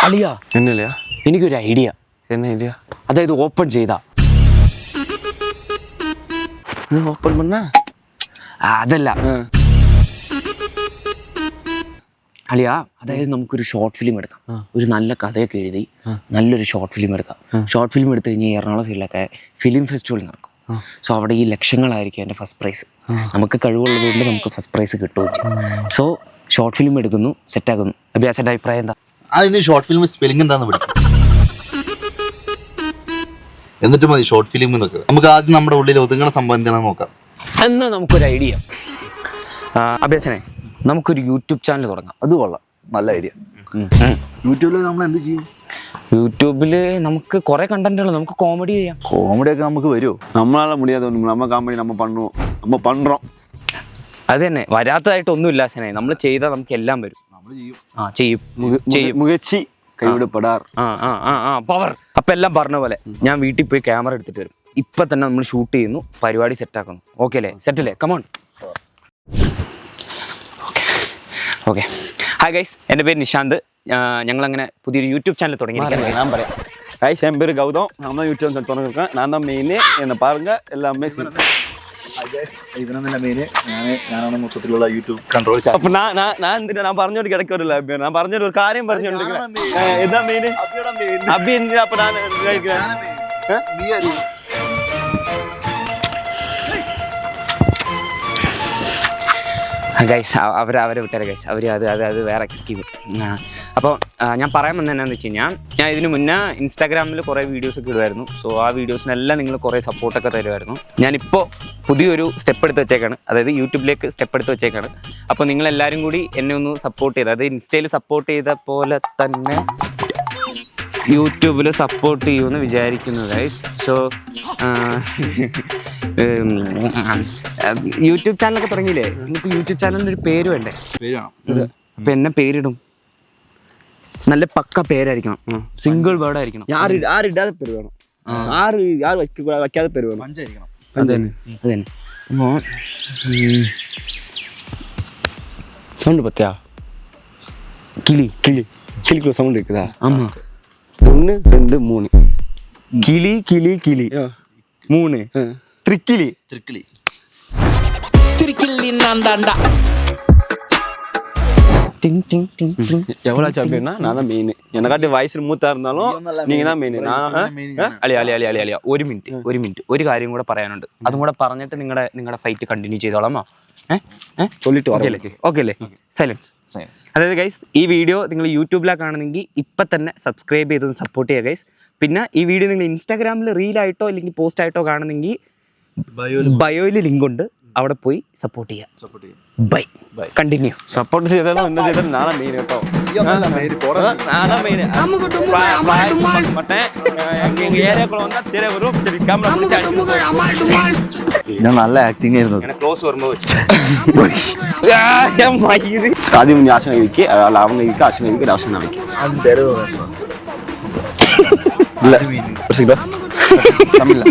അളിയാ എന്നല്ലയാ എനിക്കൊരു ഐഡിയ. എന്നെ ഐഡിയ? അതായത് ഓപ്പൺ ചെയ്താ ഓപ്പൺ പണ്ണ അതല്ല അളിയാ, അതായത് നമുക്കൊരു ഷോർട്ട് ഫിലിം എടുക്കാം. ഒരു നല്ല കഥയൊക്കെ എഴുതി നല്ലൊരു ഷോർട്ട് ഫിലിം എടുക്കാം. ഷോർട്ട് ഫിലിം എടുത്തു കഴിഞ്ഞാൽ എറണാകുളം സൈഡിലൊക്കെ ഫിലിം ഫെസ്റ്റിവൽ നടക്കും. സോ അവിടെ ഈ ലക്ഷങ്ങളായിരിക്കും എൻ്റെ ഫസ്റ്റ് പ്രൈസ്. നമുക്ക് കഴിവുള്ളത് കൊണ്ട് നമുക്ക് ഫസ്റ്റ് പ്രൈസ് കിട്ടുകയും ചെയ്യും. സോ ഷോർട്ട് ഫിലിം എടുക്കുന്നു, സെറ്റാക്കുന്നു. അഭിയാസൻ്റെ അഭിപ്രായം എന്താ? അതിന് ഷോർട്ട് ഫിലിം സ്പെല്ലിംഗ് എന്താന്ന് പഠിക്കും, എന്നിട്ട് മതി ഷോർട്ട് ഫിലിം എന്നൊക്കെ. നമുക്ക് ആദ്യം നമ്മുടെ ഉള്ളിൽ ഒതുങ്ങണ സംഭവം എന്താണെന്ന് നോക്കാം. എന്നാൽ നമുക്കൊരു ഐഡിയ. അഭ്യാസനെ, നമുക്കൊരു യൂട്യൂബ് ചാനൽ തുടങ്ങാം. അത് കൊള്ളാം, നല്ല ഐഡിയ. യൂട്യൂബിൽ നമ്മൾ എന്ത് ചെയ്യും? യൂട്യൂബിൽ നമുക്ക് കുറെ കണ്ടന്റുകൾ, നമുക്ക് കോമഡി ചെയ്യാം. കോമഡി ഒക്കെ നമുക്ക് വരുമോ? നമ്മളാളെ മുടിയാതെ നമ്മ കോമഡി നമ്മ പண்றோம். അത് തന്നെ, വരാത്തതായിട്ടൊന്നുമില്ല അച്ഛനെ. നമ്മൾ ചെയ്താൽ നമുക്ക് എല്ലാം വരും. ചെയ്യും. മുകച്ചി കൈവിടപ്പെടാർ. പവർ. അപ്പൊ എല്ലാം പറഞ്ഞ പോലെ ഞാൻ വീട്ടിൽ പോയി ക്യാമറ എടുത്തിട്ട് വരും. ഇപ്പൊ തന്നെ നമ്മൾ ഷൂട്ട് ചെയ്യുന്നു, പരിപാടി സെറ്റാക്കുന്നു. ഓക്കെ അല്ലേ? സെറ്റല്ലേ? കമോൺ. ഓക്കെ. ഹായ് ഗൈസ്, എൻ്റെ പേര് നിഷാന്ത്. ഞങ്ങളങ്ങനെ പുതിയൊരു യൂട്യൂബ് ചാനൽ തുടങ്ങിയിരിക്കുകയാണ്. நான் പറയാം. ഗൈസ്, என் பேர் கௌதம். நான் தான் யூடியூப் சேனல் தொடங்கிருக்கேன். நான் தான் மெயின். என்ன பாருங்க, எல்லாமே ഇവനെന്നല്ല മെയിന്, ഞാനാണ് മൊത്തത്തിലുള്ള യൂട്യൂബ് കൺട്രോൾ. അപ്പൊ ഞാൻ പറഞ്ഞോട് കിടക്കൊരു ഞാൻ പറഞ്ഞൊരു കാര്യം പറഞ്ഞോണ്ടിരിക്കുന്നത്. എന്താ മെയിൻ? അബി എന്തിനാ? അപ്പൊ ഞാൻ ഗൈസ് അവരെ വിട്ടേരെ ഗൈസ്. അവർ അത് വേറെ സ്കീം. അപ്പോൾ ഞാൻ പറയാൻ വന്നത് എന്നാന്ന് വെച്ച് കഴിഞ്ഞാൽ, ഞാൻ ഇതിന് മുന്നേ ഇൻസ്റ്റാഗ്രാമിൽ കുറേ വീഡിയോസൊക്കെ ഇടുമായിരുന്നു. സോ ആ വീഡിയോസിനെല്ലാം നിങ്ങൾ കുറേ സപ്പോർട്ടൊക്കെ തരുമായിരുന്നു. ഞാനിപ്പോൾ പുതിയൊരു സ്റ്റെപ്പ് എടുത്ത് വെച്ചേക്കാണ്, അതായത് യൂട്യൂബിലേക്ക് സ്റ്റെപ്പ് എടുത്ത് വെച്ചേക്കാണ്. അപ്പോൾ നിങ്ങളെല്ലാവരും കൂടി എന്നെ ഒന്ന് സപ്പോർട്ട് ചെയ്ത്, അതായത് ഇൻസ്റ്റയിൽ സപ്പോർട്ട് ചെയ്ത പോലെ തന്നെ യൂട്യൂബിൽ സപ്പോർട്ട് ചെയ്യുമെന്ന് വിചാരിക്കുന്നു ഗൈസ്. സോ യൂട്യൂബ് ചാനലൊക്കെ തുടങ്ങിയില്ലേ? ഇനിയിപ്പോൾ യൂട്യൂബ് ചാനലിൻ്റെ ഒരു പേര് വേണ്ടേ? അപ്പം എന്നെ പേരിടും, നല്ല പക്ക പേരായിരിക്കണം, സിംഗിൾ വേർഡ് ആയിരിക്കണം. ആരിടാതെ പേര് വേണം, ആര് വയ്ക്കാതെ പേര് വേണം. അത് തന്നെ. അപ്പോൾ സൗണ്ട് പത്തിയാ കിളിക്കുള്ള സൗണ്ട് இருக்குதா? ஆமா. 1 2 3 കിളി 3 ത്രിക്കിളി. எவ்வளோ சாம்பியன்னா நான் தான் மெயின். என்னை காட்டி வயசு மூத்தா இருந்தாலும் நீங்க தான் മെയിൻ. അളിയ ഒരു മിനിറ്റ് ഒരു കാര്യം കൂടെ പറയാനുണ്ട്. അതും കൂടെ പറഞ്ഞിട്ട് നിങ്ങളുടെ ഫൈറ്റ് കണ്ടിന്യൂ ചെയ്തോളാമോ? ഓക്കെ അല്ലേ? സൈലൻസ്. അതായത് ഗൈസ്, ഈ വീഡിയോ നിങ്ങൾ യൂട്യൂബിലാണ് കാണുന്നെങ്കിൽ ഇപ്പം തന്നെ സബ്സ്ക്രൈബ് ചെയ്ത് സപ്പോർട്ട് ചെയ്യുക ഗൈസ്. പിന്നെ ഈ വീഡിയോ നിങ്ങൾ ഇൻസ്റ്റാഗ്രാമിൽ റീലായിട്ടോ അല്ലെങ്കിൽ പോസ്റ്റ് ആയിട്ടോ കാണുന്നെങ്കിൽ ബയോയിൽ ലിങ്ക് ഉണ്ട്, അവിടെ പോയി സപ്പോർട്ട് ചെയ്യുക. ബൈ. കണ്ടിന്യൂ. സപ്പോർട്ട് ചെയ്താലും എന്താ ചെയ്താലും നാളെ മെയിൻ കേട്ടോ. ഞാൻ നല്ല ആക്ടിങ് ആയിരുന്നു. ആദ്യം ആശങ്ക കഴിക്കുക, ലാഭം കഴിക്കുക, ആശങ്ക കഴിക്കുക, ആശങ്ക കഴിക്കുക. തമിഴില്ല.